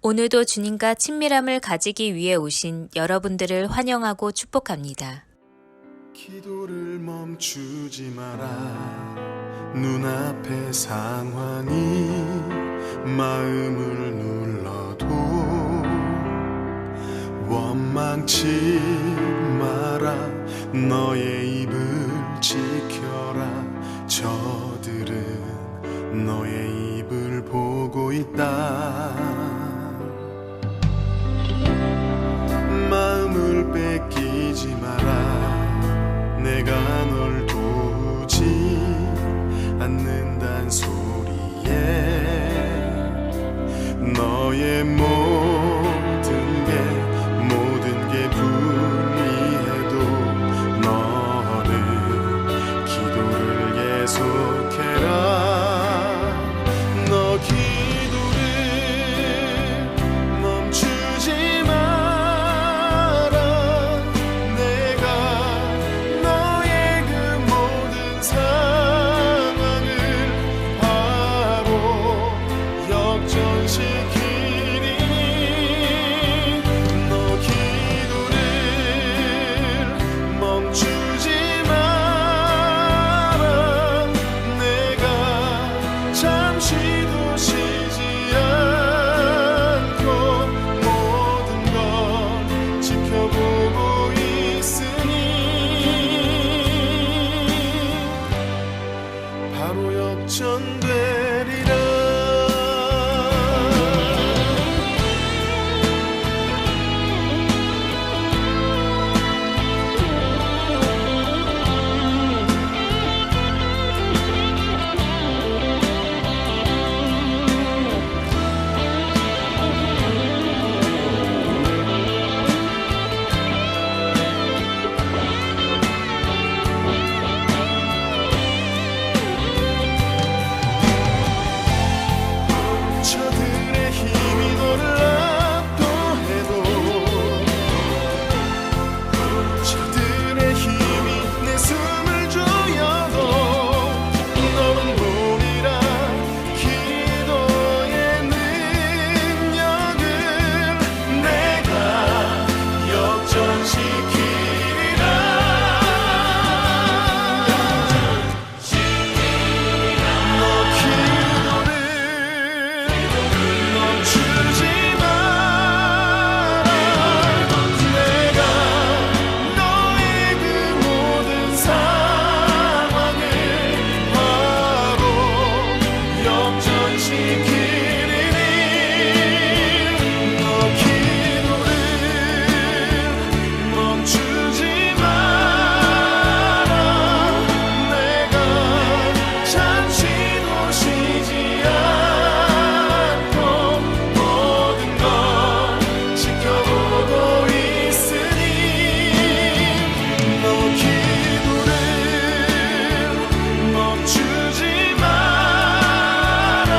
오늘도 주님과 친밀함을 가지기 위해 오신 여러분들을 환영하고 축복합니다. 기도를 멈추지 마라. 눈앞의 상황이 마음을 눌러도 원망치 마라. 너의 입을 지켜라. 저들은 너의 입을 보고 있다. 마음을 뺏기지 마라. 내가 널 도우지 않는단 소리에 너의 모든 게 불리해도 너는 기도를 계속해라. 너 기도를 멈추지 마라. 내가 너의 그 모든 상황을 바로 역전시키리니 너 기도를 멈추지 마라. 내가 잠시도 쉬지 않고 모든 걸 지켜보고 있으니 바로 역전되리라. 저들의 힘이 놀랍도 해도 저들의 힘이 내 숨을 조여도 너는 보리라. 기도의 능력을 내가 역전시키리라. 너 기도를 멈추지 마라. 내가 너의 그 모든 상황을 바로 역전시키리니 너 기도를 멈추지 마라. 내가 잠시도 쉬지 않고 모든 걸 지켜보고 있으니 너 기도를 멈추지 마라.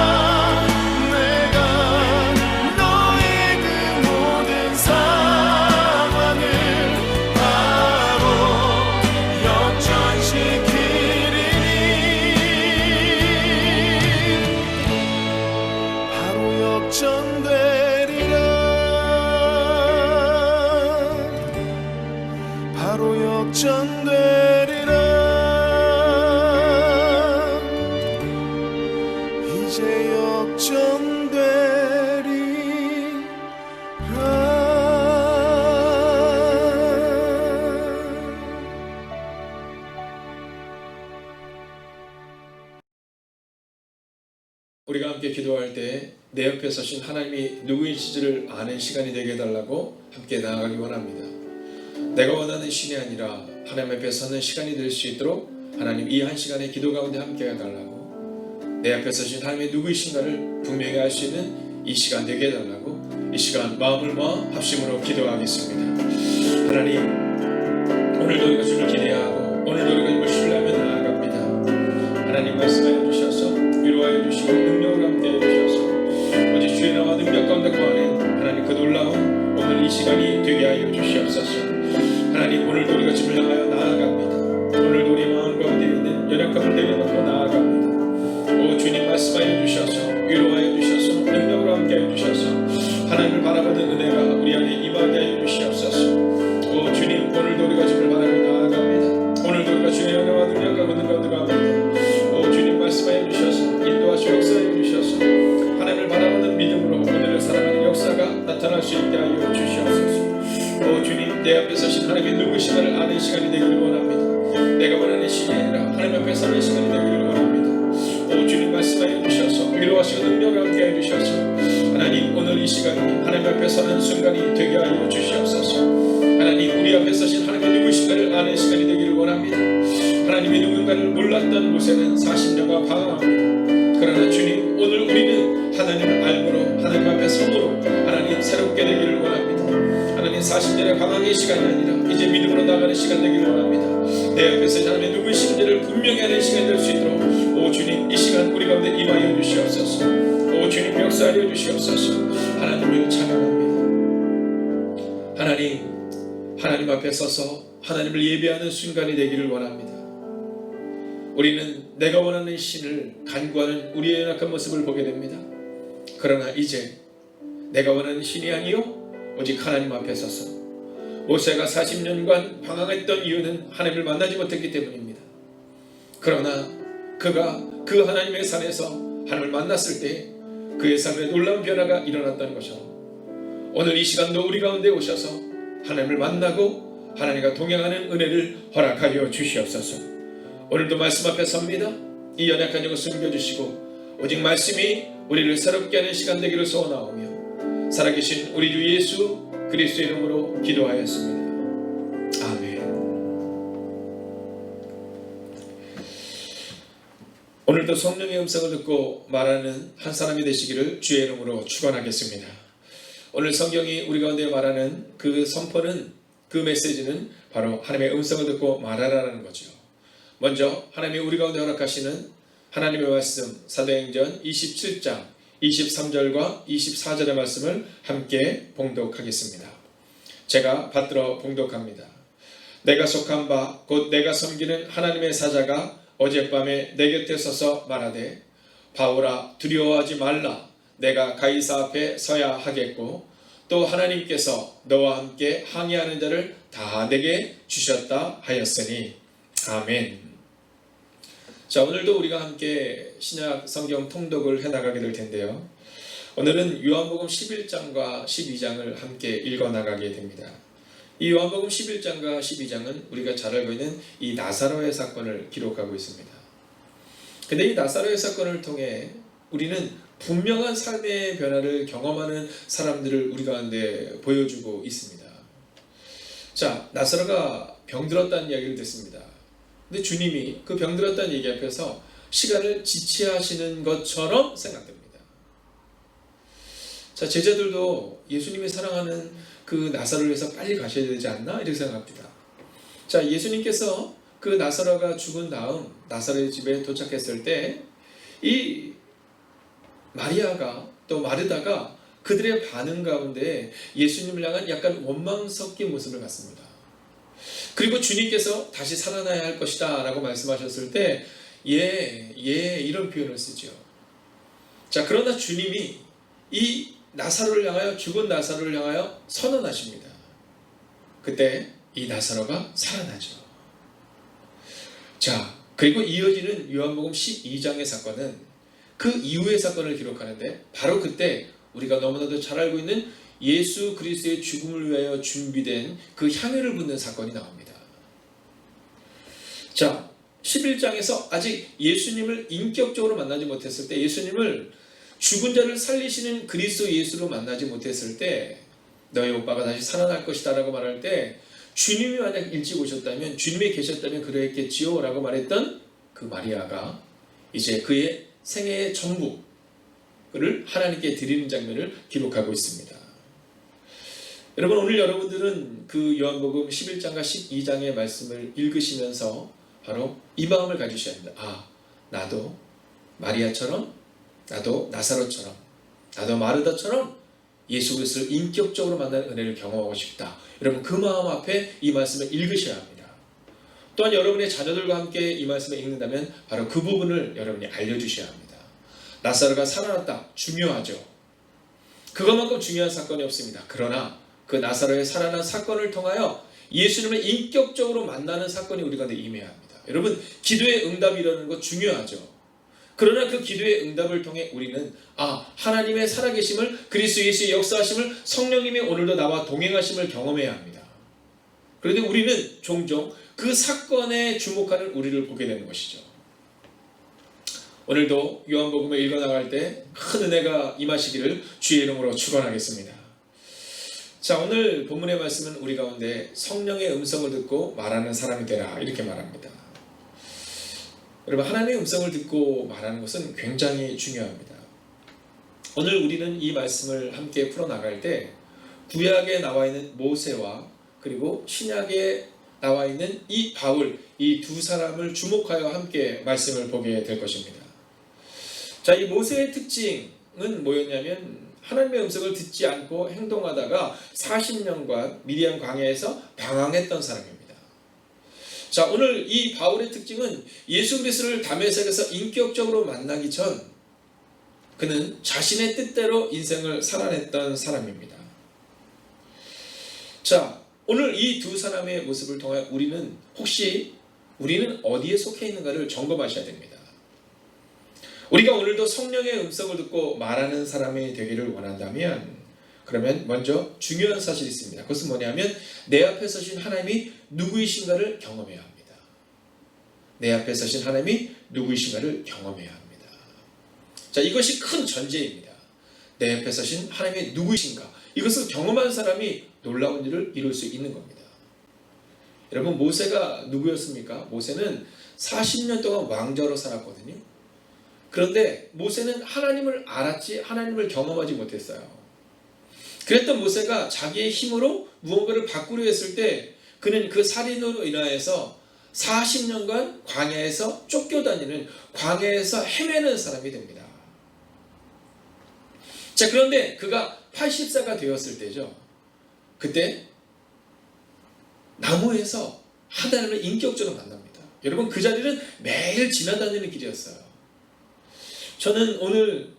내가 너의 그 모든 상황을 바로 역전시키리니 바로 역전되리라. 바로 역전되리라. 이제 역전되리라. 우리가 함께 기도할 때 내 옆에 서신 하나님이 누구인지를 아는 시간이 되게 해달라고 함께 나아가기 원합니다. 내가 원하는 신이 아니라 하나님 앞에 서는 시간이 될 수 있도록 하나님 이 한 시간에 기도 가운데 함께 해달라고, 내 앞에 서신 하나님이 누구이신가를 분명히 알 수 있는 이 시간 되게 해달라고 이 시간 마음을 모아 합심으로 기도하겠습니다. 하나님, 오늘도 우리가 주를 기대하고 오늘도 우리가 주를 신뢰하며 나아갑니다. 하나님 말씀하여 주셔서 위로하여 주시고 능력을 함께 해주셔서 오직 주의 나와 능력 가운데 거하는 하나님 그 놀라운 오늘 이 시간이 되게 하여 주시옵소서. 하나님, 오늘도 우리가 주를 향하여 나아갑니다. 오늘도 우리 마음 가운데 있는 연약함을 내려놓고 나아갑니다. 오 주님, 말씀하여 주셔서 위로하여 주셔서 능력으로 함께 해주셔서 앞에 서신 하나님의 누구신가를 아는 시간이 되기를 원합니다. 내가 원하는 신이 아니라 하나님 앞에 서는 시간이 되기를 원합니다. 오 주님 말씀하여 주셔서 위로하시고 능력을 함께 해주셔서 하나님 오늘 이 시간이 하나님 앞에 서는 순간이 되게 하여 주시옵소서. 하나님 우리 앞에 서신 하나님의 누구신가를 아는 시간이 되기를 원합니다. 하나님의 누군가를 몰랐던 모세는 40년간 방황합니다. 그러나 주님 오늘 우리는 하나님을 알므로 하나님 앞에 섬으로 하나님 새롭게 되기를 원합니다. 하나님 40년의 방황의 시간이 아니라 이제 믿음으로 나가는 시간 되기를 원합니다. 내 앞에서 하나님의 누구신지를 분명히 하는 시간이 될 수 있도록 오 주님 이 시간 우리 가운데 임하여 주시옵소서. 오 주님 역사하여 주시옵소서. 하나님을 찬양합니다. 하나님 앞에 서서 하나님을 예배하는 순간이 되기를 원합니다. 우리는 내가 원하는 신을 간구하는 우리의 연약한 모습을 보게 됩니다. 그러나 이제 내가 원하는 신이 아니요 오직 하나님 앞에 서서 모세가 40년간 방황했던 이유는 하나님을 만나지 못했기 때문입니다. 그러나 그가 그 하나님의 산에서 하나님을 만났을 때 그의 삶에 놀라운 변화가 일어났다는 것처럼 오늘 이 시간도 우리 가운데 오셔서 하나님을 만나고 하나님과 동행하는 은혜를 허락하여 주시옵소서. 오늘도 말씀 앞에 섭니다. 이 연약한 영을 숨겨주시고 오직 말씀이 우리를 새롭게 하는 시간 되기를 소원하오며 살아계신 우리 주 예수 그리스도의 이름으로 기도하였습니다. 아멘. 오늘도 성령의 음성을 듣고 말하는 한 사람이 되시기를 주의 이름으로 축원하겠습니다. 오늘 성경이 우리 가운데 말하는 그 선포는 그 메시지는 바로 하나님의 음성을 듣고 말하라는 거죠. 먼저 하나님이 우리 가운데 허락하시는 하나님의 말씀 사도행전 27장 23절과 24절의 말씀을 함께 봉독하겠습니다. 제가 받들어 봉독합니다. 내가 속한 바 곧 내가 섬기는 하나님의 사자가 어젯밤에 내 곁에 서서 말하되 바울아 두려워하지 말라. 내가 가이사 앞에 서야 하겠고 또 하나님께서 너와 함께 항의하는 자를 다 내게 주셨다 하였으니 아멘. 자, 오늘도 우리가 함께 신약 성경 통독을 해나가게 될 텐데요. 오늘은 요한복음 11장과 12장을 함께 읽어나가게 됩니다. 이 요한복음 11장과 12장은 우리가 잘 알고 있는 이 나사로의 사건을 기록하고 있습니다. 근데 이 나사로의 사건을 통해 우리는 분명한 삶의 변화를 경험하는 사람들을 우리 가운데 보여주고 있습니다. 자, 나사로가 병들었다는 이야기를 듣습니다. 근데 주님이 그 병들었다는 얘기 앞에서 시간을 지체하시는 것처럼 생각됩니다. 자, 제자들도 예수님이 사랑하는 그 나사로를 위해서 빨리 가셔야 되지 않나? 이렇게 생각합니다. 자, 예수님께서 그 나사로가 죽은 다음 나사로의 집에 도착했을 때 이 마리아가 또 마르다가 그들의 반응 가운데 예수님을 향한 약간 원망 섞인 모습을 갖습니다. 그리고 주님께서 다시 살아나야 할 것이다 라고 말씀하셨을 때 이런 표현을 쓰죠. 자, 그러나 주님이 이 나사로를 향하여 죽은 나사로를 향하여 선언하십니다. 그때 이 나사로가 살아나죠. 자, 그리고 이어지는 요한복음 12장의 사건은 그 이후의 사건을 기록하는데 바로 그때 우리가 너무나도 잘 알고 있는 예수 그리스도의 죽음을 위하여 준비된 그 향유를 붓는 사건이 나옵니다. 자, 11장에서 아직 예수님을 인격적으로 만나지 못했을 때, 예수님을 죽은 자를 살리시는 그리스도 예수로 만나지 못했을 때 너희 오빠가 다시 살아날 것이다 라고 말할 때 주님이 만약 일찍 오셨다면, 주님이 계셨다면 그러했겠지요 라고 말했던 그 마리아가 이제 그의 생애의 전부를 하나님께 드리는 장면을 기록하고 있습니다. 여러분, 오늘 여러분들은 그 요한복음 11장과 12장의 말씀을 읽으시면서 바로 이 마음을 가지셔야 합니다. 아, 나도 마리아처럼, 나도 나사로처럼, 나도 마르다처럼 예수 그리스도를 인격적으로 만나는 은혜를 경험하고 싶다. 여러분, 그 마음 앞에 이 말씀을 읽으셔야 합니다. 또한 여러분의 자녀들과 함께 이 말씀을 읽는다면 바로 그 부분을 여러분이 알려주셔야 합니다. 나사로가 살아났다. 중요하죠. 그것만큼 중요한 사건이 없습니다. 그러나 그 나사로의 살아난 사건을 통하여 예수님을 인격적으로 만나는 사건이 우리 가운데 임해야 합니다. 여러분, 기도의 응답이 이러는 거 중요하죠. 그러나 그 기도의 응답을 통해 우리는 하나님의 살아계심을, 그리스도 예수의 역사하심을, 성령님이 오늘도 나와 동행하심을 경험해야 합니다. 그런데 우리는 종종 그 사건에 주목하는 우리를 보게 되는 것이죠. 오늘도 요한복음을 읽어나갈 때 큰 은혜가 임하시기를 주의 이름으로 축원하겠습니다. 자, 오늘 본문의 말씀은 우리 가운데 성령의 음성을 듣고 말하는 사람이 되라 이렇게 말합니다. 여러분, 하나님의 음성을 듣고 말하는 것은 굉장히 중요합니다. 오늘 우리는 이 말씀을 함께 풀어나갈 때 구약에 나와 있는 모세와 그리고 신약에 나와 있는 이 바울, 이 두 사람을 주목하여 함께 말씀을 보게 될 것입니다. 자, 이 모세의 특징은 뭐였냐면 하나님의 음성을 듣지 않고 행동하다가 40년간 미디안 광야에서 방황했던 사람입니다. 자, 오늘 이 바울의 특징은 예수 그리스도를 다메섹에서 인격적으로 만나기 전 그는 자신의 뜻대로 인생을 살아냈던 사람입니다. 자, 오늘 이 두 사람의 모습을 통해 우리는 어디에 속해 있는가를 점검하셔야 됩니다. 우리가 오늘도 성령의 음성을 듣고 말하는 사람이 되기를 원한다면 그러면 먼저 중요한 사실이 있습니다. 그것은 뭐냐면 내 앞에 서신 하나님이 누구이신가를 경험해야 합니다. 내 앞에 서신 하나님이 누구이신가를 경험해야 합니다. 자, 이것이 큰 전제입니다. 내 앞에 서신 하나님이 누구이신가, 이것을 경험한 사람이 놀라운 일을 이룰 수 있는 겁니다. 여러분, 모세가 누구였습니까? 모세는 40년 동안 왕자로 살았거든요. 그런데 모세는 하나님을 알았지 하나님을 경험하지 못했어요. 그랬던 모세가 자기의 힘으로 무언가를 바꾸려 했을 때 그는 그 살인으로 인하여서 40년간 광야에서 쫓겨다니는, 광야에서 헤매는 사람이 됩니다. 자, 그런데 그가 80세가 되었을 때죠. 그때 나무에서 하나님을 인격적으로 만납니다. 여러분, 그 자리는 매일 지나다니는 길이었어요. 저는 오늘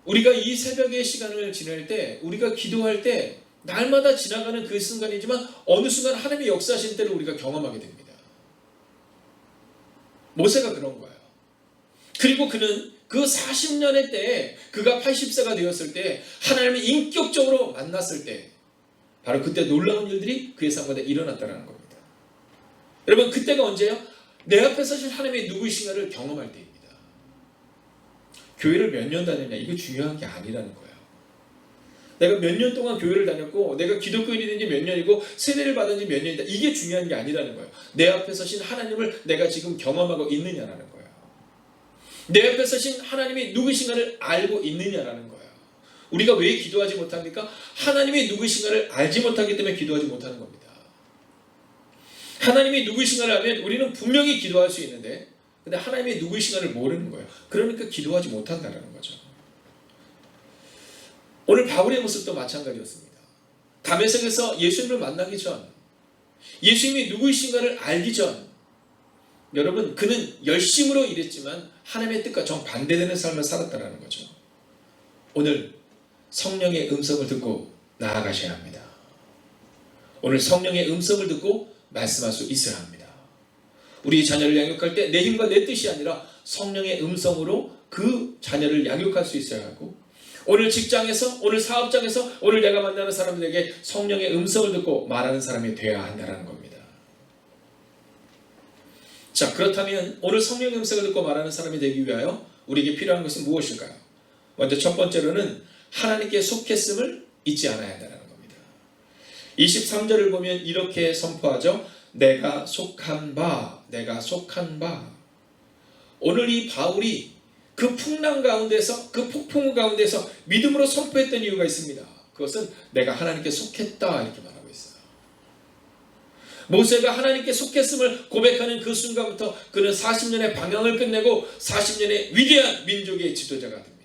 우리가 이 새벽의 시간을 지낼 때, 우리가 기도할 때 날마다 지나가는 그 순간이지만 어느 순간 하나님의 역사하신 때를 우리가 경험하게 됩니다. 모세가 그런 거예요. 그리고 그는 그 40년의 때에 그가 80세가 되었을 때 하나님을 인격적으로 만났을 때 바로 그때 놀라운 일들이 그의 삶 가운데 일어났다는 겁니다. 여러분, 그때가 언제예요? 내 앞에 서신 하나님의 누구이신가를 경험할 때입니다. 교회를 몇 년 다녔냐, 이거 중요한 게 아니라는 거예요. 내가 몇 년 동안 교회를 다녔고 내가 기독교인이 된 지 몇 년이고 세례를 받은 지 몇 년이다, 이게 중요한 게 아니라는 거예요. 내 앞에 서신 하나님을 내가 지금 경험하고 있느냐라는 거예요. 내 앞에 서신 하나님이 누구신가를 알고 있느냐라는 거예요. 우리가 왜 기도하지 못합니까? 하나님이 누구신가를 알지 못하기 때문에 기도하지 못하는 겁니다. 하나님이 누구신가를 알면 우리는 분명히 기도할 수 있는데, 근데 하나님이 누구이신가를 모르는 거예요. 그러니까 기도하지 못한다는 거죠. 오늘 바울의 모습도 마찬가지였습니다. 다메섹에서 예수님을 만나기 전, 예수님이 누구이신가를 알기 전, 여러분, 그는 열심으로 일했지만 하나님의 뜻과 정반대되는 삶을 살았다는 거죠. 오늘 성령의 음성을 듣고 나아가셔야 합니다. 오늘 성령의 음성을 듣고 말씀할 수 있어야 합니다. 우리 자녀를 양육할 때 내 힘과 내 뜻이 아니라 성령의 음성으로 그 자녀를 양육할 수 있어야 하고, 오늘 직장에서, 오늘 사업장에서, 오늘 내가 만나는 사람들에게 성령의 음성을 듣고 말하는 사람이 되어야 한다는 겁니다. 자, 그렇다면 오늘 성령의 음성을 듣고 말하는 사람이 되기 위하여 우리에게 필요한 것은 무엇일까요? 먼저 첫 번째로는 하나님께 속했음을 잊지 않아야 한다는 겁니다. 23절을 보면 이렇게 선포하죠. 내가 속한 바, 내가 속한 바. 오늘 이 바울이 그 풍랑 가운데서, 그 폭풍 가운데서 믿음으로 선포했던 이유가 있습니다. 그것은 내가 하나님께 속했다, 이렇게 말하고 있어요. 모세가 하나님께 속했음을 고백하는 그 순간부터 그는 40년의 방향을 끝내고 40년의 위대한 민족의 지도자가 됩니다.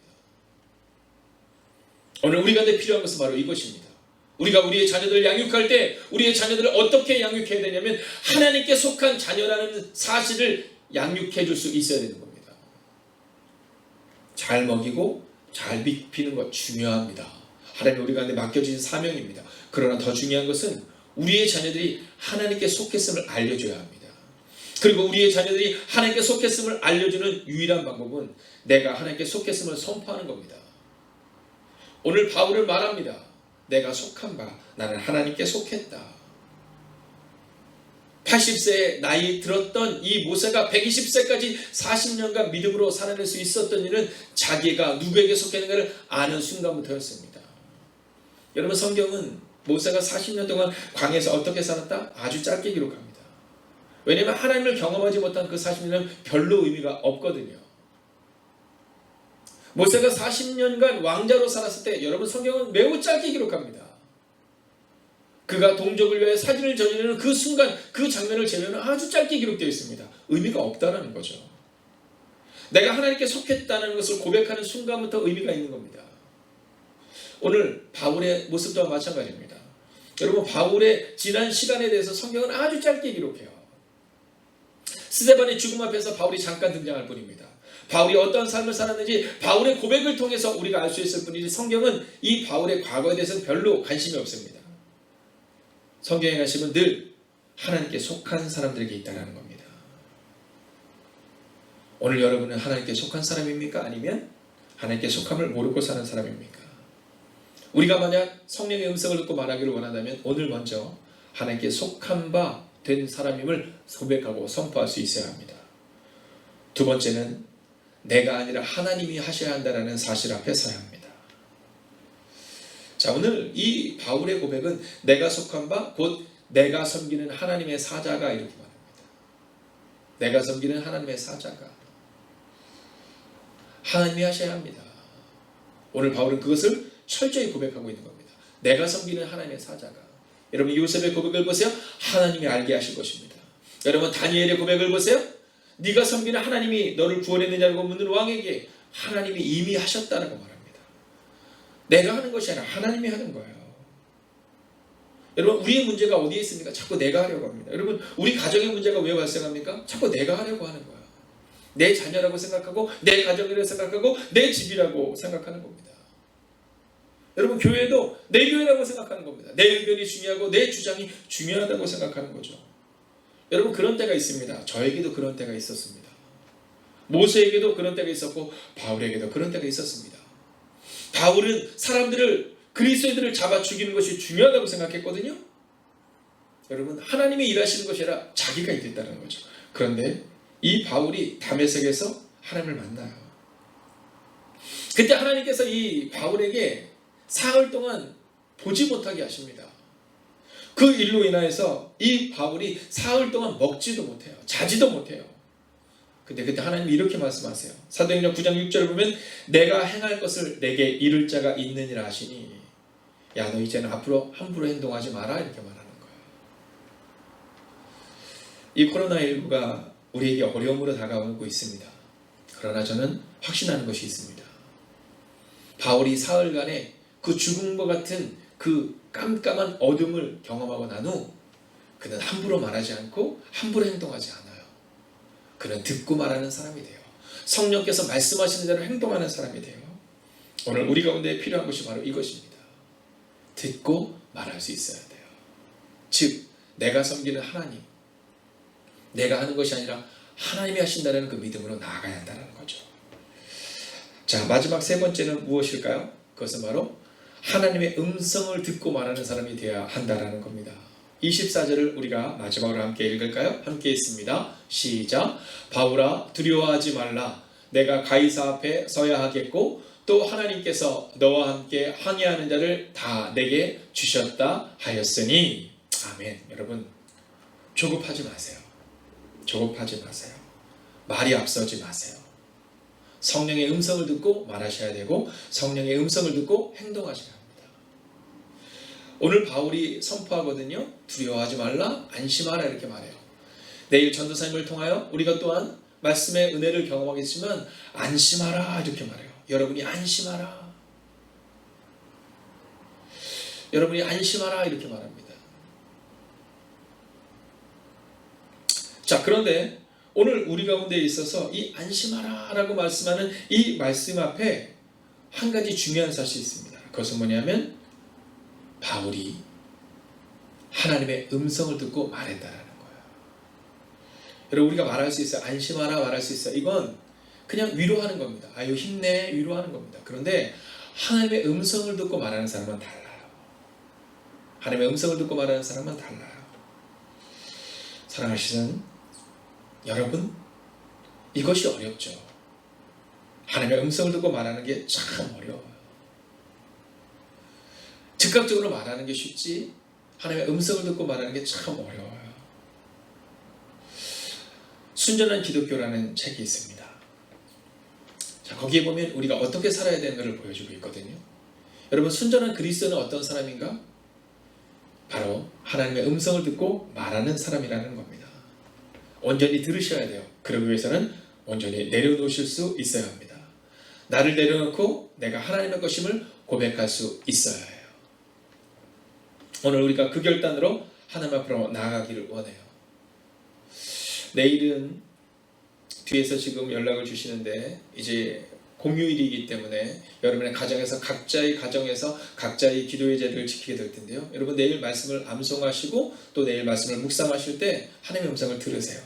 오늘 우리가 필요한 것은 바로 이것입니다. 우리가 우리의 자녀들을 양육할 때 우리의 자녀들을 어떻게 양육해야 되냐면 하나님께 속한 자녀라는 사실을 양육해 줄 수 있어야 되는 겁니다. 잘 먹이고 잘 비피는 것 중요합니다. 하나님 우리 가운데 맡겨진 사명입니다. 그러나 더 중요한 것은 우리의 자녀들이 하나님께 속했음을 알려줘야 합니다. 그리고 우리의 자녀들이 하나님께 속했음을 알려주는 유일한 방법은 내가 하나님께 속했음을 선포하는 겁니다. 오늘 바울은 말합니다. 내가 속한 바, 나는 하나님께 속했다. 80세에 나이 들었던 이 모세가 120세까지 40년간 믿음으로 살아낼 수 있었던 일은 자기가 누구에게 속했는가를 아는 순간부터였습니다. 여러분, 성경은 모세가 40년 동안 광야에서 어떻게 살았다? 아주 짧게 기록합니다. 왜냐하면 하나님을 경험하지 못한 그 40년은 별로 의미가 없거든요. 모세가 40년간 왕자로 살았을 때 여러분, 성경은 매우 짧게 기록합니다. 그가 동족을 위해 사진을 저지르는 그 순간, 그 장면을 제외하면 아주 짧게 기록되어 있습니다. 의미가 없다는 거죠. 내가 하나님께 속했다는 것을 고백하는 순간부터 의미가 있는 겁니다. 오늘 바울의 모습도 마찬가지입니다. 여러분, 바울의 지난 시간에 대해서 성경은 아주 짧게 기록해요. 스데반의 죽음 앞에서 바울이 잠깐 등장할 뿐입니다. 바울이 어떤 삶을 살았는지 바울의 고백을 통해서 우리가 알 수 있을 뿐이지, 성경은 이 바울의 과거에 대해서는 별로 관심이 없습니다. 성경의 관심은 늘 하나님께 속한 사람들에게 있다는 겁니다. 오늘 여러분은 하나님께 속한 사람입니까? 아니면 하나님께 속함을 모르고 사는 사람입니까? 우리가 만약 성령의 음성을 듣고 말하기를 원한다면 오늘 먼저 하나님께 속한 바 된 사람임을 고백하고 선포할 수 있어야 합니다. 두 번째는 내가 아니라 하나님이 하셔야 한다는 사실 앞에 서야 합니다. 자, 오늘 이 바울의 고백은 내가 속한 바 곧 내가 섬기는 하나님의 사자가 이렇게 말합니다. 내가 섬기는 하나님의 사자가 하나님이 하셔야 합니다. 오늘 바울은 그것을 철저히 고백하고 있는 겁니다. 내가 섬기는 하나님의 사자가. 여러분, 요셉의 고백을 보세요. 하나님이 알게 하실 것입니다. 여러분, 다니엘의 고백을 보세요. 네가 섬기는 하나님이 너를 구원했느냐고 묻는 왕에게 하나님이 이미 하셨다라고 말합니다. 내가 하는 것이 아니라 하나님이 하는 거예요. 여러분, 우리의 문제가 어디에 있습니까? 자꾸 내가 하려고 합니다. 여러분, 우리 가정의 문제가 왜 발생합니까? 자꾸 내가 하려고 하는 거예요. 내 자녀라고 생각하고 내 가정이라고 생각하고 내 집이라고 생각하는 겁니다. 여러분, 교회도 내 교회라고 생각하는 겁니다. 내 의견이 중요하고 내 주장이 중요하다고 생각하는 거죠. 여러분, 그런 때가 있습니다. 저에게도 그런 때가 있었습니다. 모세에게도 그런 때가 있었고 바울에게도 그런 때가 있었습니다. 바울은 사람들을, 그리스도인들을 잡아 죽이는 것이 중요하다고 생각했거든요. 여러분, 하나님이 일하시는 것이 아니라 자기가 일했다는 거죠. 그런데 이 바울이 다메섹에서 하나님을 만나요. 그때 하나님께서 이 바울에게 사흘 동안 보지 못하게 하십니다. 그 일로 인하여서 이 바울이 사흘 동안 먹지도 못해요. 자지도 못해요. 근데 그때 하나님이 이렇게 말씀하세요. 사도행전 9장 6절을 보면 내가 행할 것을 내게 이룰 자가 있느니라 하시니, 야, 너 이제는 앞으로 함부로 행동하지 마라, 이렇게 말하는 거예요. 이 코로나19가 우리에게 어려움으로 다가오고 있습니다. 그러나 저는 확신하는 것이 있습니다. 바울이 사흘간의 그 죽음과 같은 그 깜깜한 어둠을 경험하고 난 후 그는 함부로 말하지 않고 함부로 행동하지 않아요. 그는 듣고 말하는 사람이 돼요. 성령께서 말씀하시는 대로 행동하는 사람이 돼요. 오늘 우리 가운데 필요한 것이 바로 이것입니다. 듣고 말할 수 있어야 돼요. 즉, 내가 섬기는 하나님, 내가 하는 것이 아니라 하나님이 하신다는 그 믿음으로 나아가야 한다는 거죠. 자, 마지막 세 번째는 무엇일까요? 그것은 바로 하나님의 음성을 듣고 말하는 사람이 되어야 한다는 겁니다. 24절을 우리가 마지막으로 함께 읽을까요? 함께 읽습니다. 시작. 바울아, 두려워하지 말라. 내가 가이사 앞에 서야 하겠고 또 하나님께서 너와 함께 항해하는 자를 다 내게 주셨다 하였으니. 아멘. 여러분, 조급하지 마세요. 조급하지 마세요. 말이 앞서지 마세요. 성령의 음성을 듣고 말하셔야 되고 성령의 음성을 듣고 행동하셔야 합니다. 오늘 바울이 선포하거든요. 두려워하지 말라, 안심하라, 이렇게 말해요. 내일 전도사님을 통하여 우리가 또한 말씀의 은혜를 경험하겠지만 안심하라, 이렇게 말해요. 여러분이 안심하라. 여러분이 안심하라, 이렇게 말합니다. 자, 그런데 오늘 우리 가운데 있어서 이 안심하라 라고 말씀하는 이 말씀 앞에 한 가지 중요한 사실이 있습니다. 그것은 뭐냐면 바울이 하나님의 음성을 듣고 말했다라는 거예요. 여러분, 우리가 말할 수 있어요. 안심하라 말할 수 있어요. 이건 그냥 위로하는 겁니다. 아유, 힘내, 위로하는 겁니다. 그런데 하나님의 음성을 듣고 말하는 사람은 달라요. 하나님의 음성을 듣고 말하는 사람은 달라요. 사랑하시는 여러분, 이것이 어렵죠. 하나님의 음성을 듣고 말하는 게 참 어려워요. 즉각적으로 말하는 게 쉽지 하나님의 음성을 듣고 말하는 게 참 어려워요. 순전한 기독교라는 책이 있습니다. 자, 거기에 보면 우리가 어떻게 살아야 되는가를 보여주고 있거든요. 여러분, 순전한 그리스도는 어떤 사람인가? 바로 하나님의 음성을 듣고 말하는 사람이라는 겁니다. 온전히 들으셔야 돼요. 그러기 위해서는 온전히 내려놓으실 수 있어야 합니다. 나를 내려놓고 내가 하나님의 것임을 고백할 수 있어야 해요. 오늘 우리가 그 결단으로 하나님 앞으로 나아가기를 원해요. 내일은 뒤에서 지금 연락을 주시는데 이제 공휴일이기 때문에 여러분의 가정에서 각자의 가정에서 각자의 기도의 자리를 지키게 될 텐데요. 여러분 내일 말씀을 암송하시고 또 내일 말씀을 묵상하실 때 하나님의 음성을 들으세요.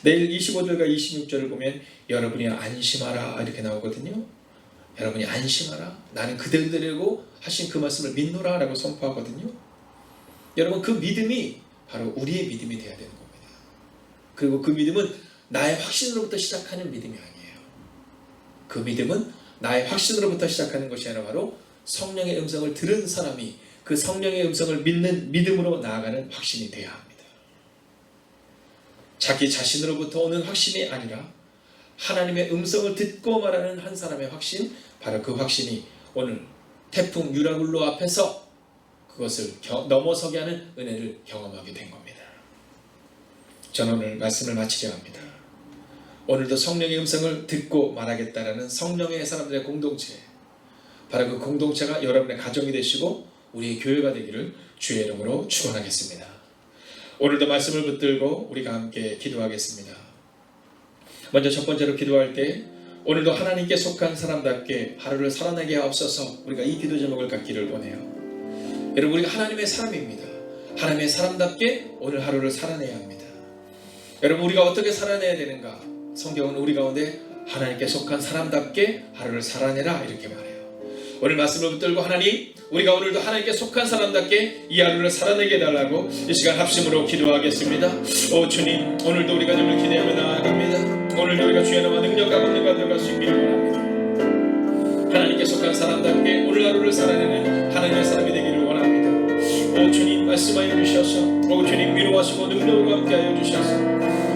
내일 25절과 26절을 보면 여러분이 안심하라 이렇게 나오거든요. 여러분이 안심하라. 나는 그대로되고 하신 그 말씀을 믿노라 라고 선포하거든요. 여러분 그 믿음이 바로 우리의 믿음이 되어야 되는 겁니다. 그리고 그 믿음은 나의 확신으로부터 시작하는 믿음이 아니에요. 그 믿음은 나의 확신으로부터 시작하는 것이 아니라 바로 성령의 음성을 들은 사람이 그 성령의 음성을 믿는 믿음으로 나아가는 확신이 되어야 합니다. 자기 자신으로부터 오는 확신이 아니라 하나님의 음성을 듣고 말하는 한 사람의 확신, 바로 그 확신이 오늘 태풍 유라굴로 앞에서 그것을 넘어서게 하는 은혜를 경험하게 된 겁니다. 저는 오늘 말씀을 마치려 합니다. 오늘도 성령의 음성을 듣고 말하겠다라는 성령의 사람들의 공동체, 바로 그 공동체가 여러분의 가정이 되시고 우리의 교회가 되기를 주의 이름으로 축원하겠습니다. 오늘도 말씀을 붙들고 우리가 함께 기도하겠습니다. 먼저 첫 번째로 기도할 때 오늘도 하나님께 속한 사람답게 하루를 살아내게 하옵소서. 우리가 이 기도 제목을 갖기를 원해요. 여러분, 우리가 하나님의 사람입니다. 하나님의 사람답게 오늘 하루를 살아내야 합니다. 여러분, 우리가 어떻게 살아내야 되는가? 성경은 우리 가운데 하나님께 속한 사람답게 하루를 살아내라 이렇게 말해요. 오늘 말씀을 붙들고 하나님, 우리가 오늘도 하나님께 속한 사람답게 이 하루를 살아내게 해달라고 이 시간 합심으로 기도하겠습니다. 오 주님, 오늘도 우리가 주를 기대하며 나아갑니다. 오늘도 우리가 주의 나와 능력과 권능과 들어갈 수 있기를 원합니다. 하나님께 속한 사람답게 오늘 하루를 살아내는 하나님의 사람이 되기를 원합니다. 오 주님, 말씀하여 주셔서, 오 주님, 위로하시고 능력으로 함께하여 주셔서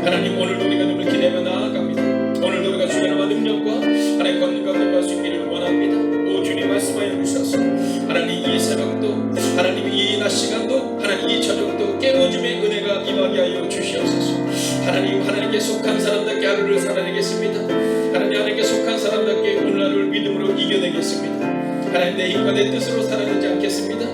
하나님, 오늘도 우리가 주를 기대하며 나아갑니다. 오늘도 우리가 주의 나와 능력과 하나님의 권능과 들어갈 수 있기를 원합니다. 오 주님, 말씀하여 주셔서 하나님 이 새벽도, 하나님 이 낮 시간도, 하나님 이 저녁도 깨워줌의 은혜가 임하게 하여 주시옵소서. 하나님, 하나님께 속한 사람답게 하루를 살아내겠습니다. 하나님, 하나님께 속한 사람답게 오늘 하루를 믿음으로 이겨내겠습니다. 하나님, 내 힘과 내 뜻으로 살아내지 않겠습니다.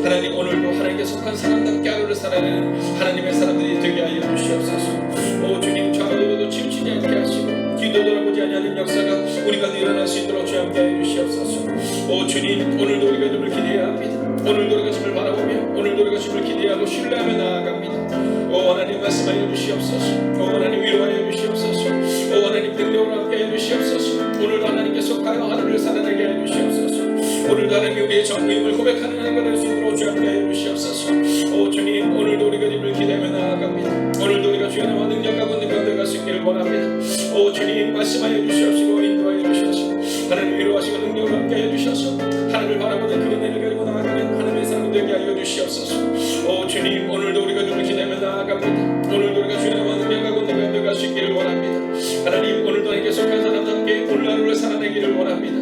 하나님, 오늘도 하나님께 속한 사람답게 하루를 살아내는 하나님의 사람들이 되게 하여 주시옵소서. 오 주님, 좌우도 치우치지 않게 하시고 뒤도 돌아보지 아니하는 역사가 우리가 일어날 수 있도록 주 함께 해 주시옵소서. 오 주님, 오늘도 우리가 주를 기대해야 합니다. 오늘도 우리가 주를 바라보며 오늘도 우리가 주를 기대하고 신뢰하며 나아갑니다. 오 하나님, 말씀하여 주시옵소서. 오 하나님, 위로하여 주시옵소서. 오 하나님, 능력으로 함께 해 주시옵소서. 오늘도 하나님께 속하여 하루를 살아내게 해 주시옵소서. 오늘도 하나님, 우리의 정의임을 고백하는 하나님과 될 수 있도록 주 함께 해 주시옵소서. 오 주님, 오늘도 우리가 주를 기대하며 나아갑니다. 오늘도 우리가 주의 나와 능력과 권능과 들어갈 수 있기를 원합니다. 오 주님, 말씀하여 주시옵시고 인도하여 주시옵시고 하나님, 위로하시고 능력으로 함께 해 주셔서 하나님을 바라보는 그런 은혜를 가지고 나아가는 하나님의 사람 되게 하여 주시옵소서. 오 주님, 오늘도 우리가 주를 기대하며 나아갑니다. 오늘도 우리가 주의 나와 능력과 권능과 들어갈 수 있기를 원합니다. 하나님, 오늘도 하나님께 속한 사람답게 오늘 하루를 살아내기를 원합니다.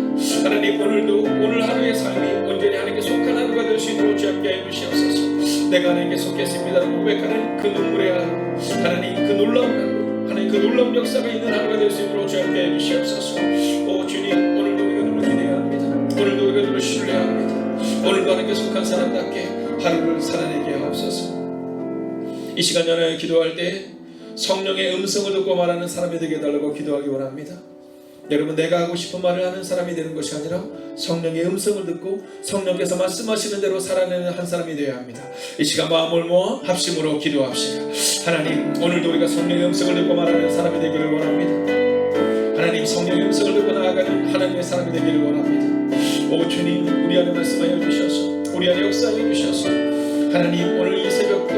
하나님, 오늘도 오늘 하루의 삶이 온전히 하나님께 속한 하루가 될 수 있도록 주 함께 해 주시옵소서. 내가 하나님께 속했습니다 고백하는 그 눈물의 하루, 하나님 그 놀라운 하루, 하나님 그 놀라운 역사가 있는 하루가 될 수 있도록 주 함께 해 주시옵소서. 오 주님, 오늘도 우리가 주를 기대해야 합니다. 오늘도 우리가 주를 신뢰합니다. 오늘도 하나님께 속한 사람답게 하루를 살아내게 하옵소서. 이 시간 연하여 기도할 때 성령의 음성을 듣고 말하는 사람이 되게 해달라고 기도하기 원합니다. 여러분, 내가 하고 싶은 말을 하는 사람이 되는 것이 아니라 성령의 음성을 듣고 성령께서 말씀하시는 대로 살아내는 한 사람이 되어야 합니다. 이 시간 마음을 모아 합심으로 기도합시다. 하나님, 오늘도 우리가 성령의 음성을 듣고 말하는 사람이 되기를 원합니다. 하나님, 성령의 음성을 듣고 나아가는 하나님의 사람이 되기를 원합니다. 오 주님, 우리 안에 말씀하여 주셔서 우리 안에 역사하여 주셔서 하나님 오늘 이 새벽도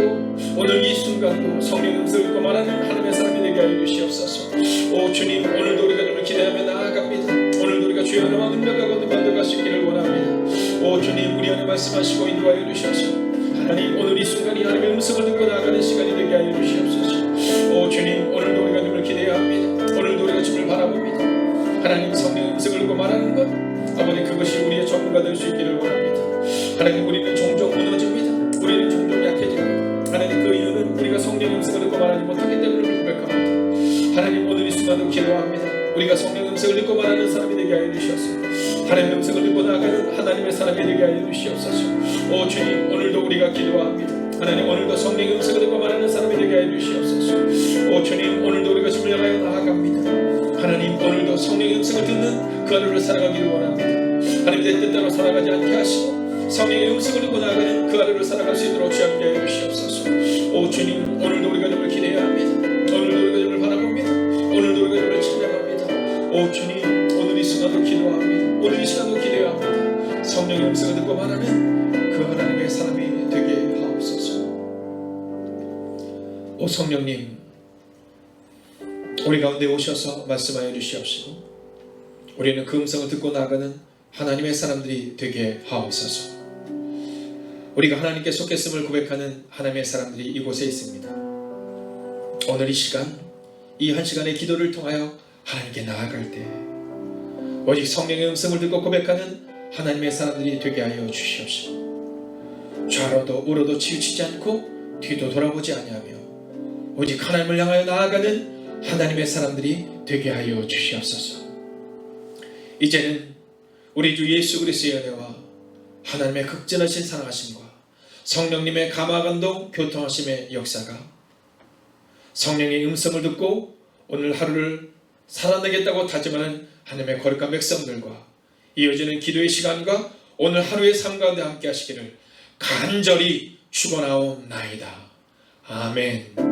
오늘 이 순간도 성령의 음성을 듣고 말하는 하나님의 사람이 되게 하여 주시옵소서. 오 주님, 오늘도 우리가 주를 기대하며 나아갑니다. 오늘도 우리가 주의 은혜와 능력 가운데 만들어갈 수 있기를 원합니다. 오 주님, 우리 안에 말씀하시고 인도하여 주시옵소서. 하나님 오늘 이 순간이 하나님의 음성을 듣고 나아가는 시간이 되게 하여 주시옵소서. 오 주님, 오늘도 우리가 주를 기대합니다. 오늘도 우리가 주를 바라봅니다. 하나님 성령의 음성을 듣고 말하는 것, 아버지 그것이 우리의 전부가 될 수 있기를 원합니다. 하나님 우리는 종종 무너집니다. 우리는 종종 약해집니다. 하나님 그 이유는 우리가 성령의 음성을 듣고 말하지 못하기 때문에 고백합니다. 하나님 오늘 이 순간도 기도합니다. 우리가 성령의 음성을 듣고 말하는 사람이 되게 하여 주시옵소서. 하나님의 음성을 듣고 나아가는 하나님의 사람이 되게 하여 주시옵소서. 오 주님, 오늘도 우리가 기도합니다. 하나님 오늘도 성령의 음성을 듣고 말하는 사람이 되게 하여 주시옵소서. 오 주님, 오늘도 우리가 주를 향하여 나아갑니다. 하나님 오늘도 성령의 음성을 듣는 그 하루를 살아가기를 원합니다. 하나님 내 뜻대로 살아가지 않게 하시고 성령의 음성을 듣고 나아가는 그 하루를 살아갈 수 있도록 주여 함께 하여 주시옵소서. 오 주님, 오늘도 우리가 주를 기대해야 합니다. 오늘도 우리가 주를 바라봅니다. 오늘도 우리가 주를 찬양합니다. 오 주님, 오늘 이 시간도 기도합니다. 오늘 이 시간도 기대합니다. 성령의 음성을 듣고 말하는 그 하나님의 사람이 되게 하옵소서. 오 성령님, 우리 가운데 오셔서 말씀하여 주시옵시고 우리는 그 음성을 듣고 나아가는 하나님의 사람들이 되게 하옵소서. 우리가 하나님께 속했음을 고백하는 하나님의 사람들이 이곳에 있습니다. 오늘 이 시간, 이 한 시간의 기도를 통하여 하나님께 나아갈 때 오직 성령의 음성을 듣고 고백하는 하나님의 사람들이 되게 하여 주시옵시고 좌로도 우로도 치우치지 않고 뒤도 돌아보지 아니하며 오직 하나님을 향하여 나아가는 하나님의 사람들이 되게 하여 주시옵소서. 이제는 우리 주 예수 그리스도의 은혜와 하나님의 극진하신 사랑하심과 성령님의 감화감동 교통하심의 역사가 성령의 음성을 듣고 오늘 하루를 살아내겠다고 다짐하는 하나님의 거룩한 백성들과 이어지는 기도의 시간과 오늘 하루의 삶 가운데 함께 하시기를 간절히 축원하옵나이다. 아멘.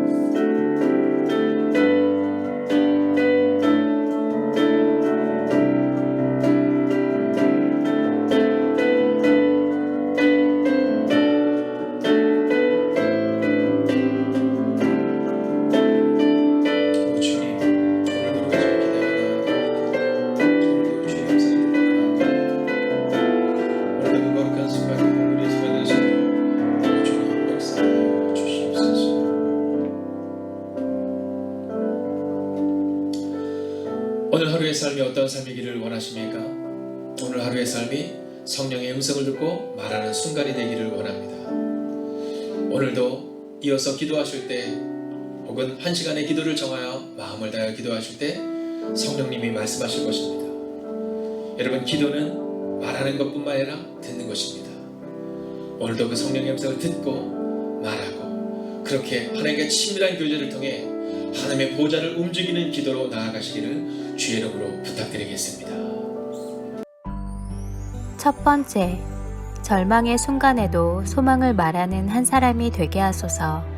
오늘 하루의 삶이 어떤 삶이기를 원하십니까? 오늘 하루의 삶이 성령의 음성을 듣고 말하는 순간이 되기를 원합니다. 오늘도 이어서 기도하실 때 혹은 한 시간의 기도를 정하여 마음을 다하여 기도하실 때 성령님이 말씀하실 것입니다. 여러분, 기도는 말하는 것뿐만 아니라 듣는 것입니다. 오늘도 그 성령의 음성을 듣고 말하고 그렇게 하나님과 친밀한 교제를 통해 하나님의 보좌를 움직이는 기도로 나아가시기를 주의 이름으로 부탁드리겠습니다. 첫 번째, 절망의 순간에도 소망을 말하는 한 사람이 되게 하소서.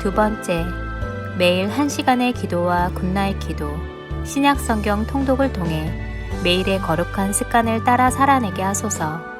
두 번째, 매일 1시간의 기도와 굿나잇 기도, 신약 성경 통독을 통해 매일의 거룩한 습관을 따라 살아내게 하소서.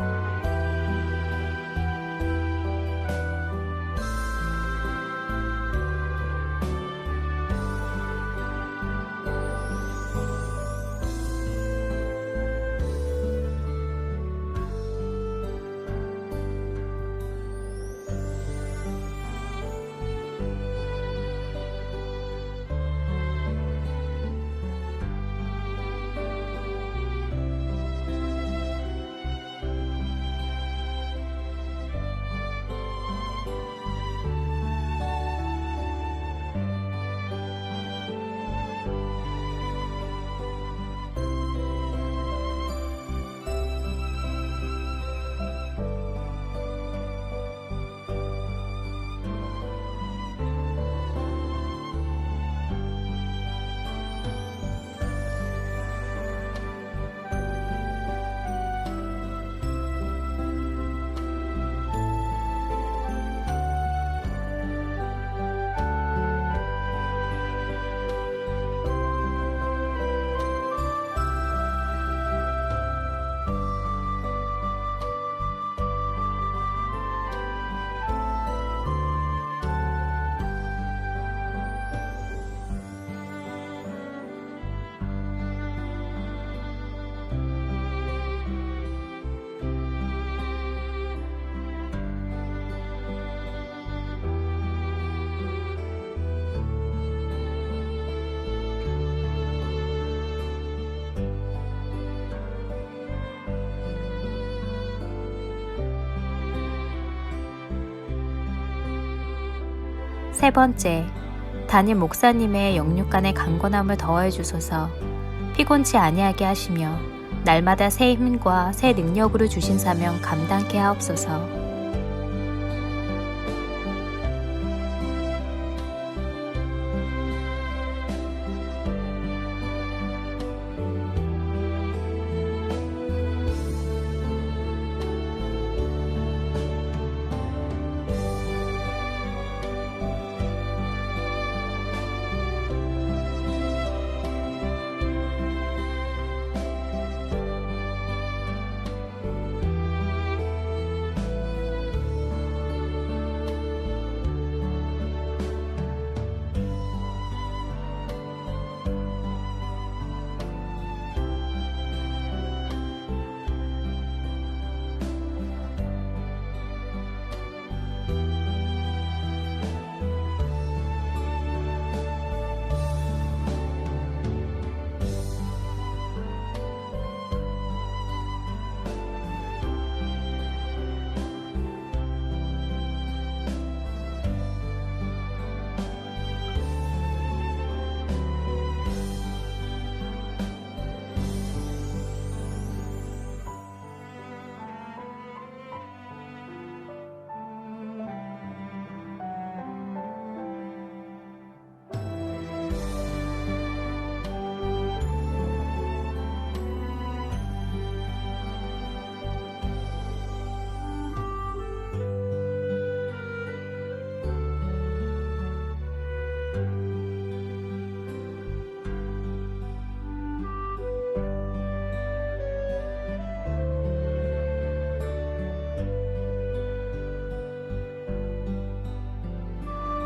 세 번째, 담임 목사님의 영육간의 강건함을 더해 주소서. 피곤치 아니하게 하시며 날마다 새 힘과 새 능력으로 주신 사명 감당케 하옵소서.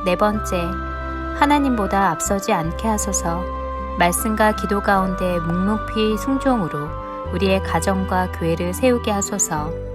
네 번째, 하나님보다 앞서지 않게 하소서. 말씀과 기도 가운데 묵묵히 순종으로 우리의 가정과 교회를 세우게 하소서.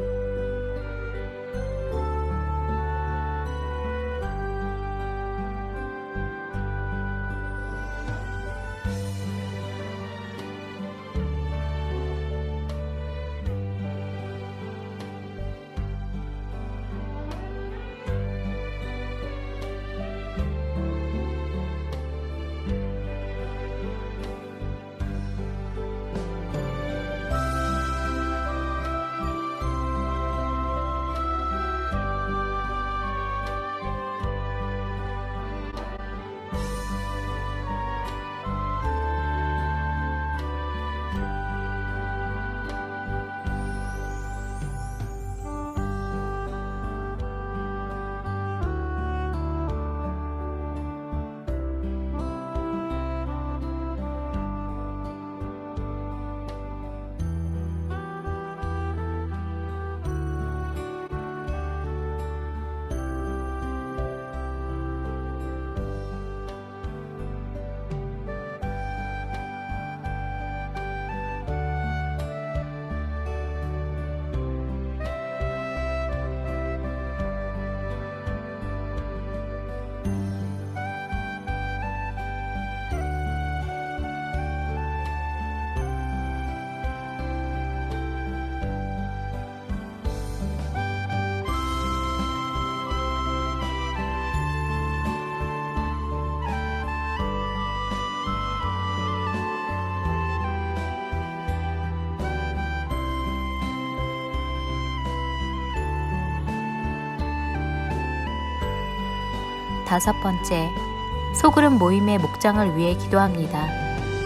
5번째, 소그룹 모임의 목장을 위해 기도합니다.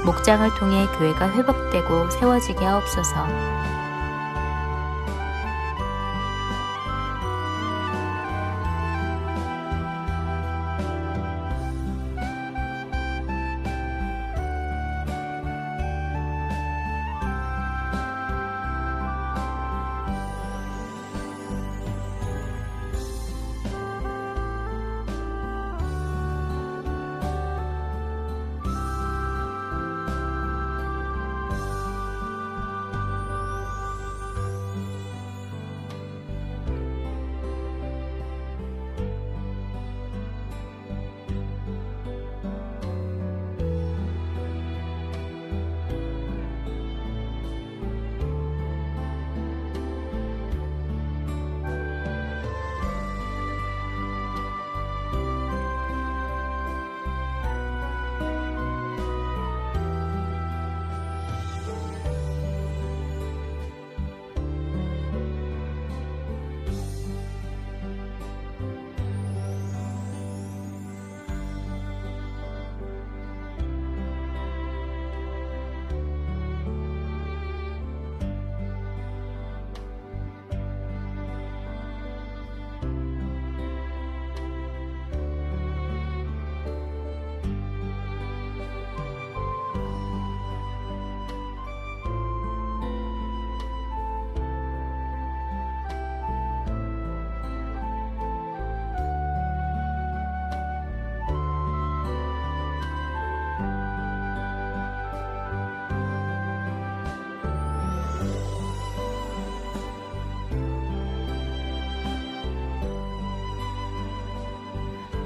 목장을 통해 교회가 회복되고 세워지게 하옵소서.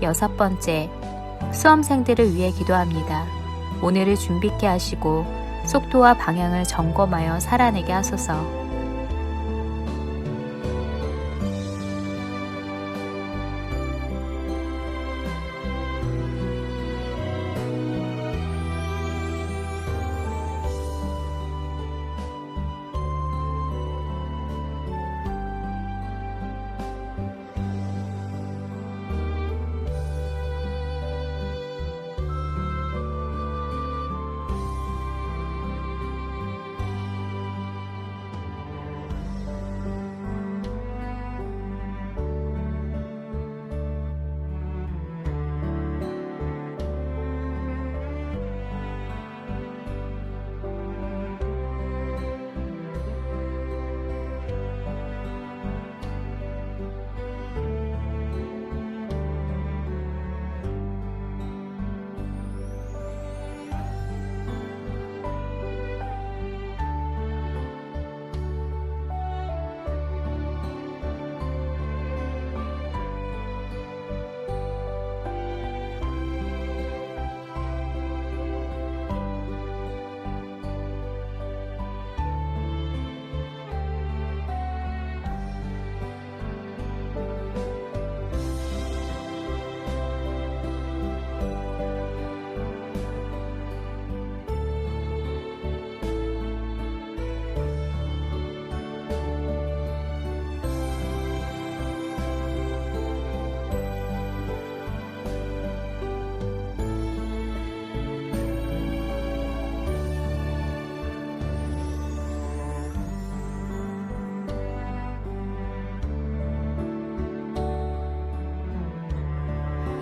여섯 번째, 수험생들을 위해 기도합니다. 오늘을 준비케 하시고 속도와 방향을 점검하여 살아내게 하소서.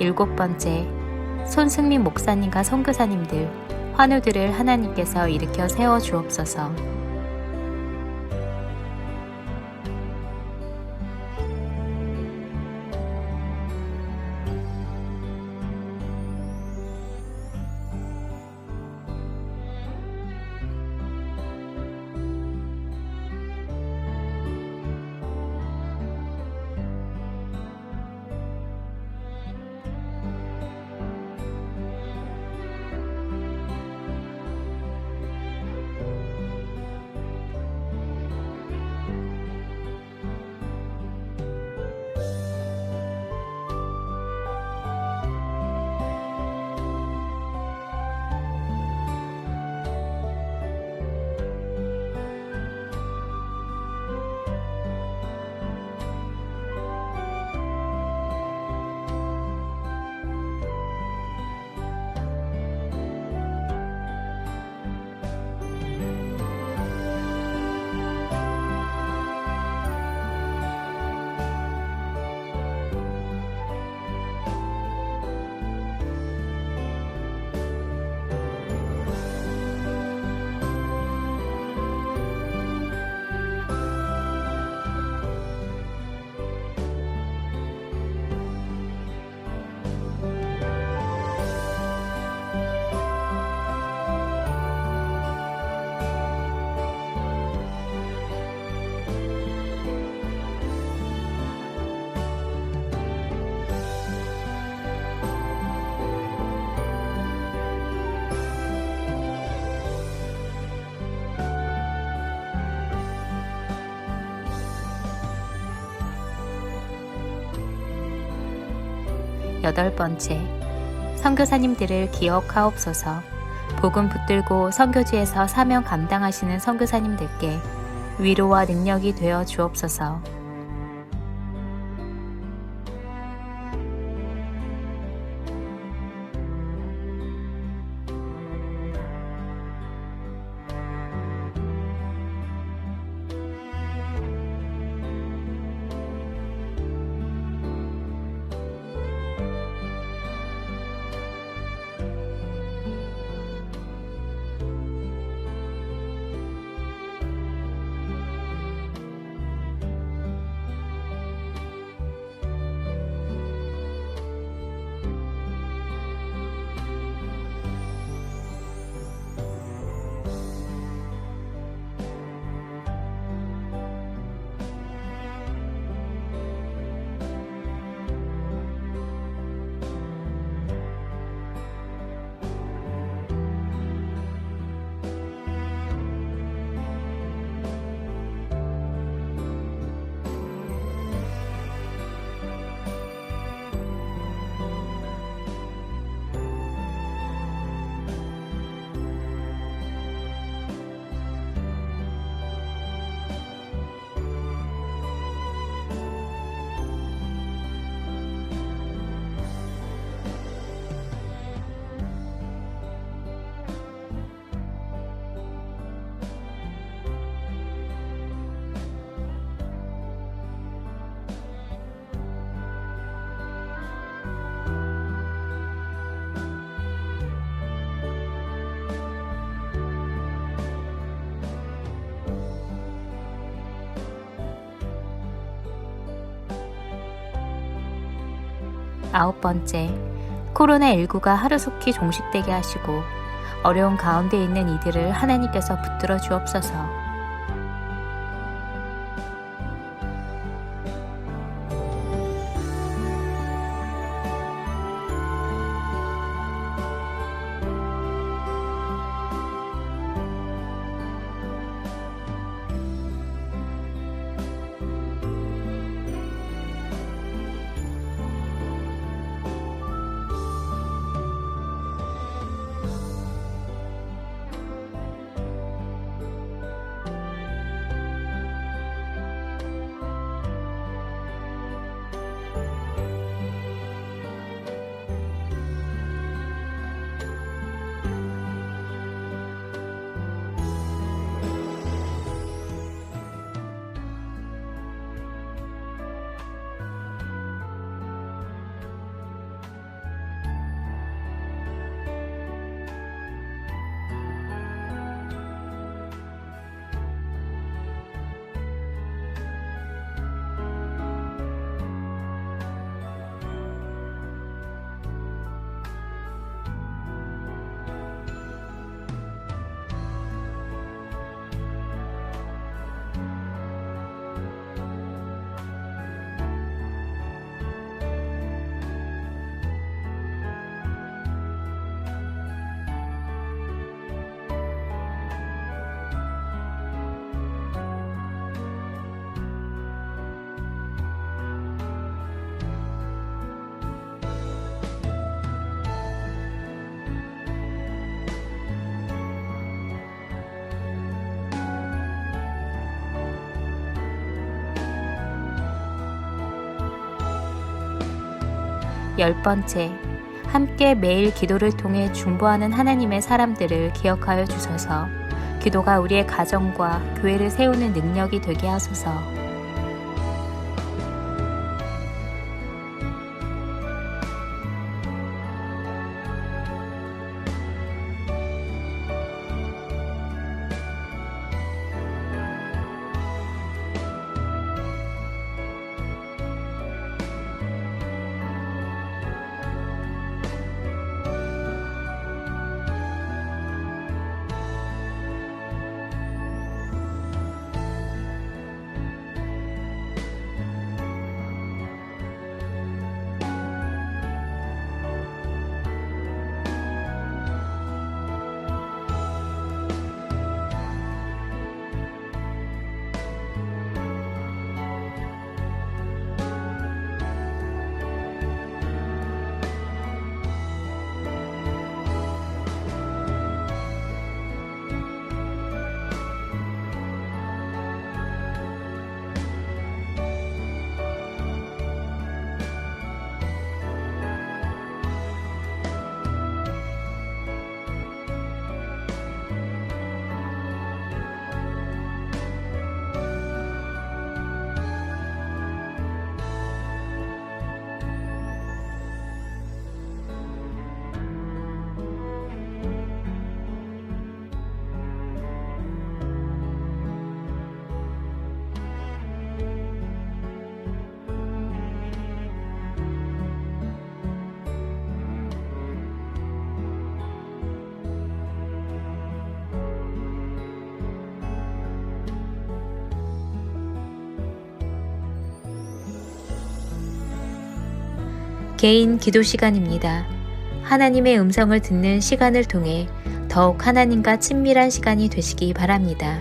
일곱 번째, 손승민 목사님과 선교사님들, 환우들을 하나님께서 일으켜 세워 주옵소서. 8번째, 선교사님들을 기억하옵소서. 복음 붙들고 선교지에서 사명 감당하시는 선교사님들께 위로와 능력이 되어 주옵소서. 아홉 번째, 코로나19가 하루속히 종식되게 하시고 어려운 가운데 있는 이들을 하나님께서 붙들어 주옵소서. 열 번째, 함께 매일 기도를 통해 중보하는 하나님의 사람들을 기억하여 주소서. 기도가 우리의 가정과 교회를 세우는 능력이 되게 하소서. 개인 기도 시간입니다. 하나님의 음성을 듣는 시간을 통해 더욱 하나님과 친밀한 시간이 되시기 바랍니다.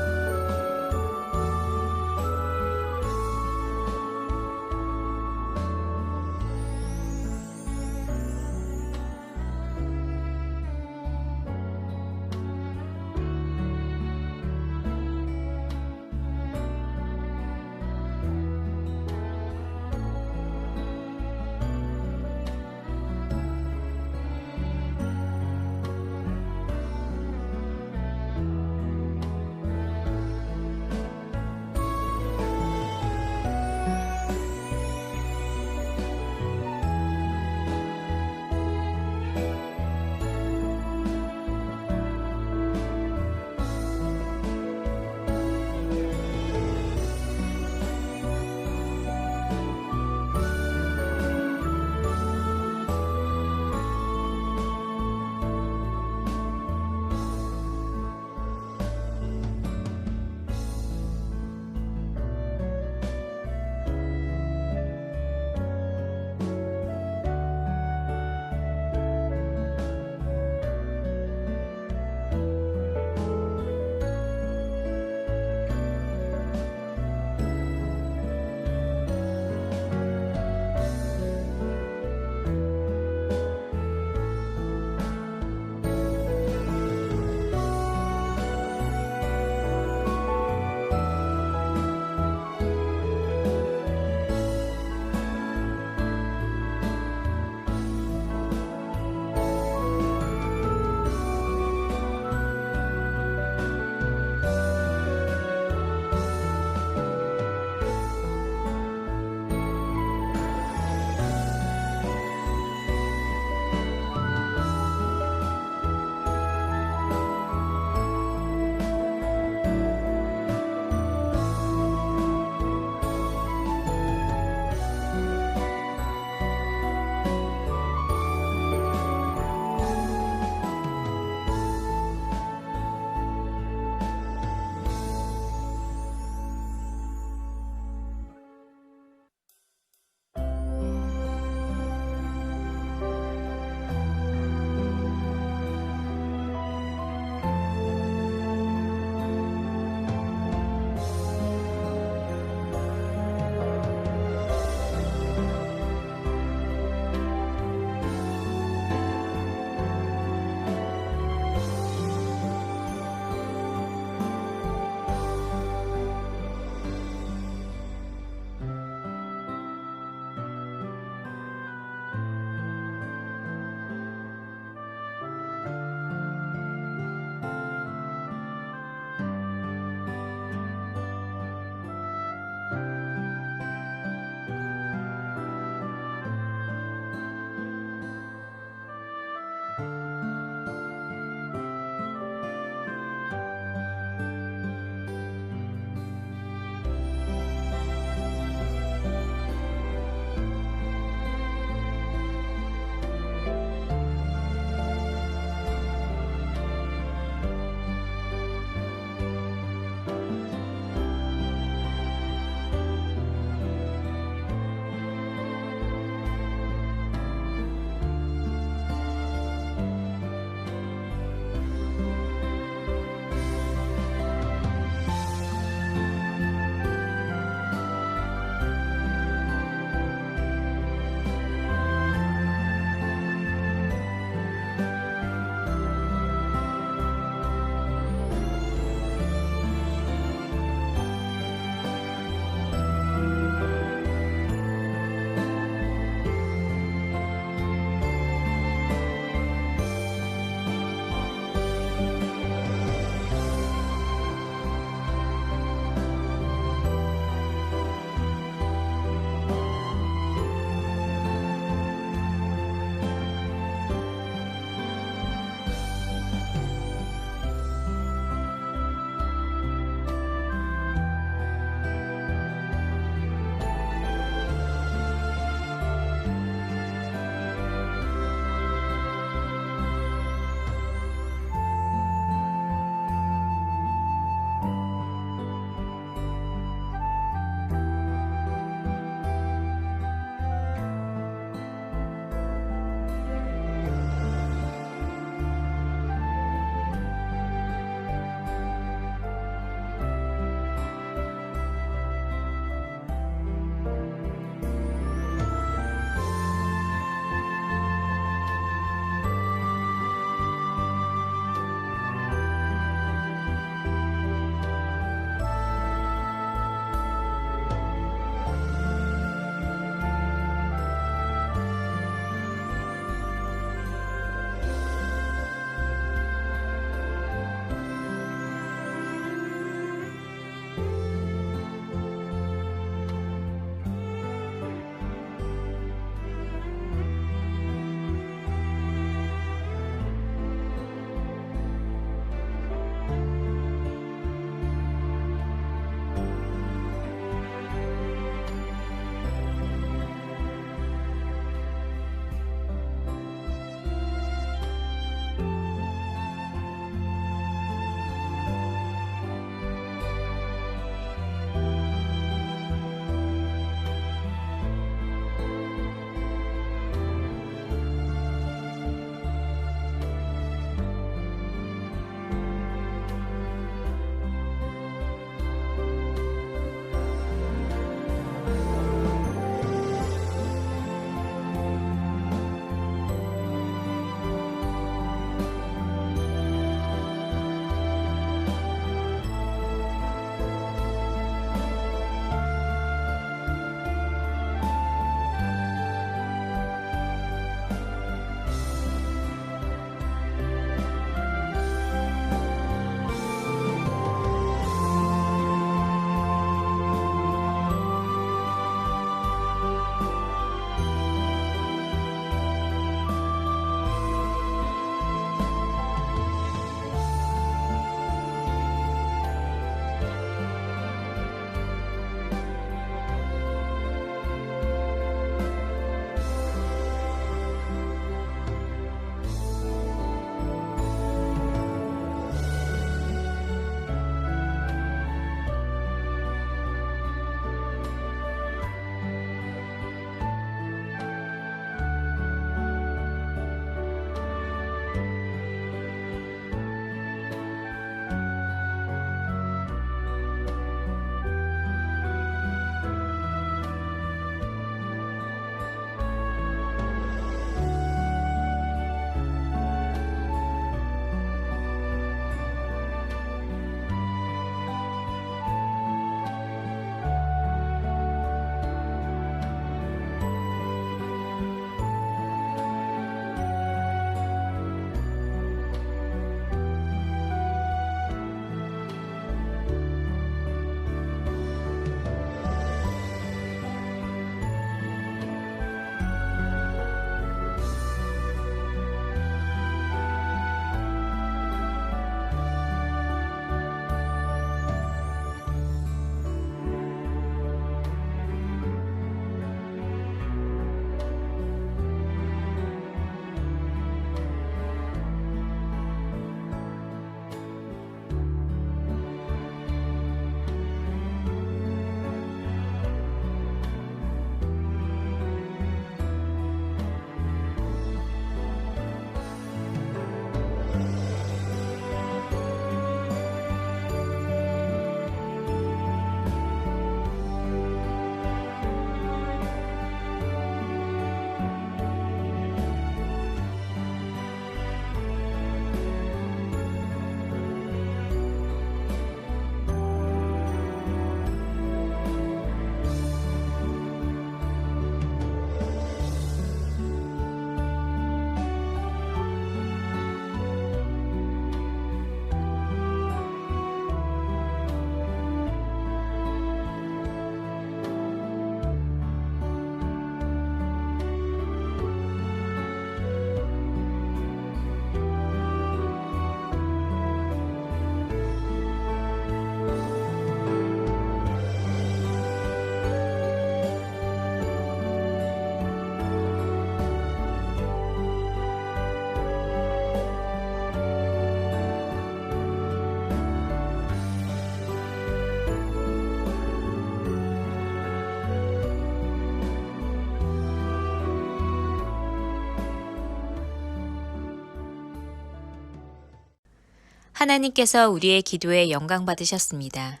하나님께서 우리의 기도에 영광 받으셨습니다.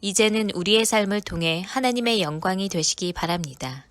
이제는 우리의 삶을 통해 하나님의 영광이 되시기 바랍니다.